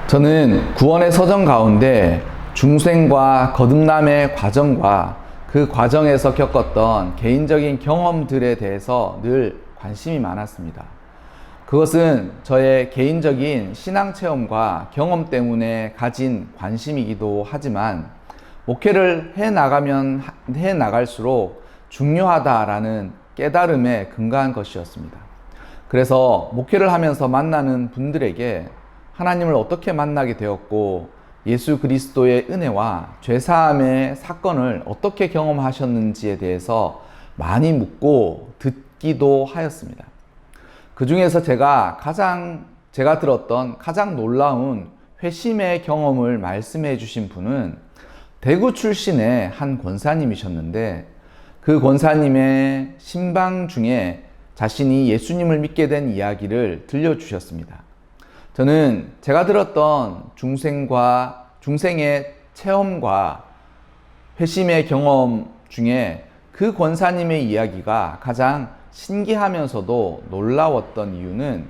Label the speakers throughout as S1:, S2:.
S1: 저는 구원의 서정 가운데 중생과 거듭남의 과정과 그 과정에서 겪었던 개인적인 경험들에 대해서 늘 관심이 많았습니다. 그것은 저의 개인적인 신앙 체험과 경험 때문에 가진 관심이기도 하지만 목회를 해 나갈수록 중요하다라는 깨달음에 근거한 것이었습니다. 그래서 목회를 하면서 만나는 분들에게 하나님을 어떻게 만나게 되었고 예수 그리스도의 은혜와 죄사함의 사건을 어떻게 경험하셨는지에 대해서 많이 묻고 듣기도 하였습니다. 그 중에서 제가 들었던 가장 놀라운 회심의 경험을 말씀해 주신 분은 대구 출신의 한 권사님이셨는데, 그 권사님의 신방 중에 자신이 예수님을 믿게 된 이야기를 들려주셨습니다. 저는 제가 들었던 중생의 체험과 회심의 경험 중에 그 권사님의 이야기가 가장 신기하면서도 놀라웠던 이유는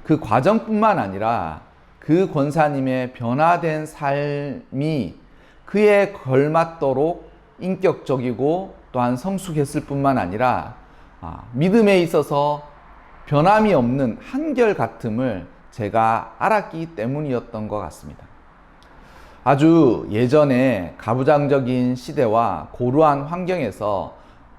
S1: 그 과정뿐만 아니라 그 권사님의 변화된 삶이 그에 걸맞도록 인격적이고 또한 성숙했을 뿐만 아니라 믿음에 있어서 변함이 없는 한결같음을 제가 알았기 때문이었던 것 같습니다. 아주 예전에 가부장적인 시대와 고루한 환경에서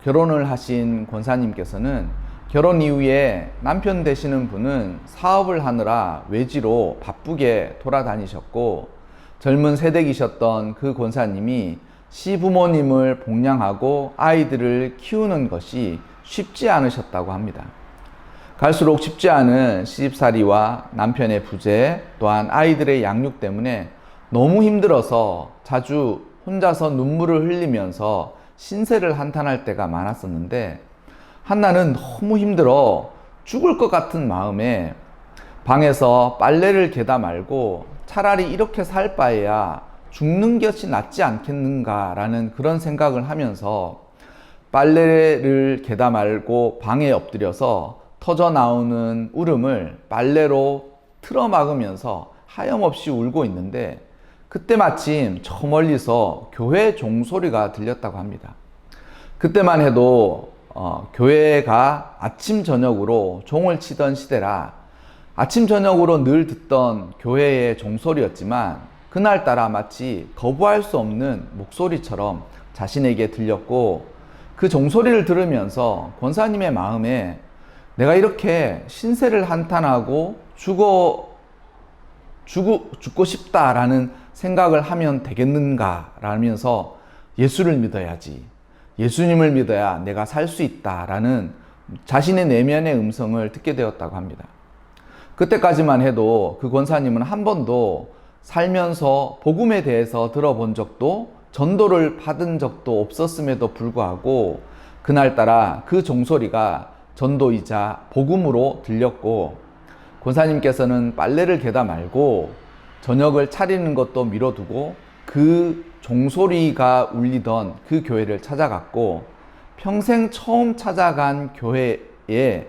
S1: 결혼을 하신 권사님께서는 결혼 이후에 남편 되시는 분은 사업을 하느라 외지로 바쁘게 돌아다니셨고, 젊은 새댁이셨던 그 권사님이 시부모님을 복양하고 아이들을 키우는 것이 쉽지 않으셨다고 합니다. 갈수록 쉽지 않은 시집살이와 남편의 부재, 또한 아이들의 양육 때문에 너무 힘들어서 자주 혼자서 눈물을 흘리면서 신세를 한탄할 때가 많았었는데, 한나는 너무 힘들어 죽을 것 같은 마음에 방에서 빨래를 개다 말고 차라리 이렇게 살 바에야 죽는 것이 낫지 않겠는가라는 그런 생각을 하면서 빨래를 개다 말고 방에 엎드려서 터져 나오는 울음을 빨래로 틀어 막으면서 하염없이 울고 있는데, 그때 마침 저 멀리서 교회 종소리가 들렸다고 합니다. 그때만 해도 교회가 아침 저녁으로 종을 치던 시대라 아침 저녁으로 늘 듣던 교회의 종소리였지만, 그날따라 마치 거부할 수 없는 목소리처럼 자신에게 들렸고, 그 종소리를 들으면서 권사님의 마음에 내가 이렇게 신세를 한탄하고 죽고 싶다라는 생각을 하면 되겠는가 라면서 예수를 믿어야지, 예수님을 믿어야 내가 살 수 있다라는 자신의 내면의 음성을 듣게 되었다고 합니다. 그때까지만 해도 그 권사님은 한 번도 살면서 복음에 대해서 들어본 적도 전도를 받은 적도 없었음에도 불구하고 그날따라 그 종소리가 전도이자 복음으로 들렸고, 권사님께서는 빨래를 개다 말고 저녁을 차리는 것도 미뤄두고 그 종소리가 울리던 그 교회를 찾아갔고, 평생 처음 찾아간 교회에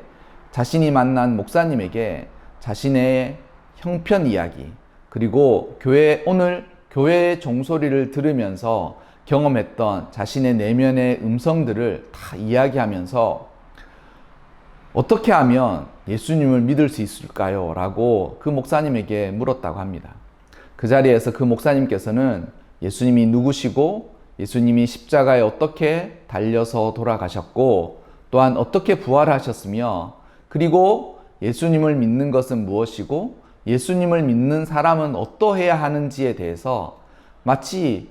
S1: 자신이 만난 목사님에게 자신의 형편 이야기, 그리고 오늘 교회의 종소리를 들으면서 경험했던 자신의 내면의 음성들을 다 이야기하면서 어떻게 하면 예수님을 믿을 수 있을까요? 라고 그 목사님에게 물었다고 합니다. 그 자리에서 그 목사님께서는 예수님이 누구시고, 예수님이 십자가에 어떻게 달려서 돌아가셨고, 또한 어떻게 부활하셨으며, 그리고 예수님을 믿는 것은 무엇이고, 예수님을 믿는 사람은 어떠해야 하는지에 대해서 마치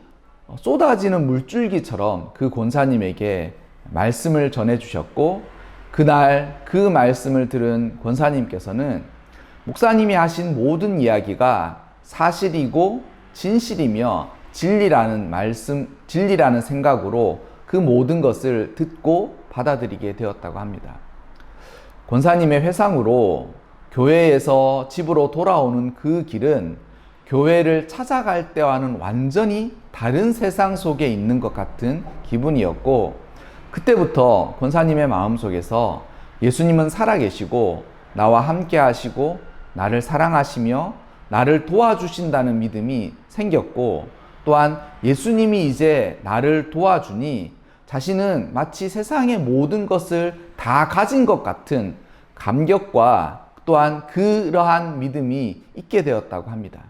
S1: 쏟아지는 물줄기처럼 그 권사님에게 말씀을 전해주셨고, 그날 그 말씀을 들은 권사님께서는 목사님이 하신 모든 이야기가 사실이고 진실이며 진리라는 생각으로 그 모든 것을 듣고 받아들이게 되었다고 합니다. 권사님의 회상으로 교회에서 집으로 돌아오는 그 길은 교회를 찾아갈 때와는 완전히 다른 세상 속에 있는 것 같은 기분이었고, 그때부터 권사님의 마음속에서 예수님은 살아계시고 나와 함께 하시고 나를 사랑하시며 나를 도와주신다는 믿음이 생겼고, 또한 예수님이 이제 나를 도와주니 자신은 마치 세상의 모든 것을 다 가진 것 같은 감격과 또한 그러한 믿음이 있게 되었다고 합니다.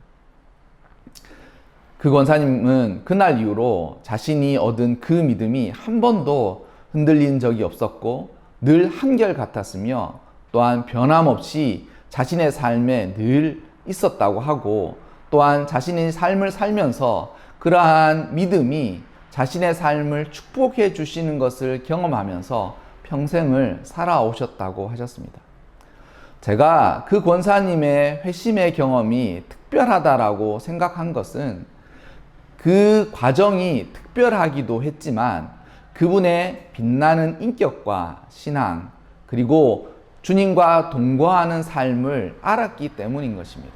S1: 그 권사님은 그날 이후로 자신이 얻은 그 믿음이 한 번도 흔들린 적이 없었고 늘 한결같았으며, 또한 변함없이 자신의 삶에 늘 있었다고 하고, 또한 자신의 삶을 살면서 그러한 믿음이 자신의 삶을 축복해 주시는 것을 경험하면서 평생을 살아오셨다고 하셨습니다. 제가 그 권사님의 회심의 경험이 특별하다라고 생각한 것은 그 과정이 특별하기도 했지만 그분의 빛나는 인격과 신앙, 그리고 주님과 동거하는 삶을 알았기 때문인 것입니다.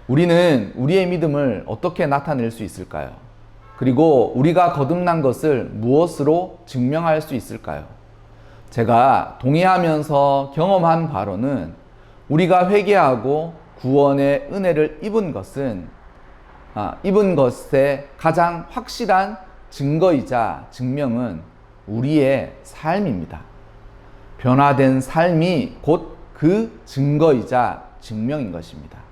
S1: 우리는 우리의 믿음을 어떻게 나타낼 수 있을까요? 그리고 우리가 거듭난 것을 무엇으로 증명할 수 있을까요? 제가 동의하면서 경험한 바로는 우리가 회개하고 구원의 은혜를 입은 것의 가장 확실한 증거이자 증명은 우리의 삶입니다. 변화된 삶이 곧 그 증거이자 증명인 것입니다.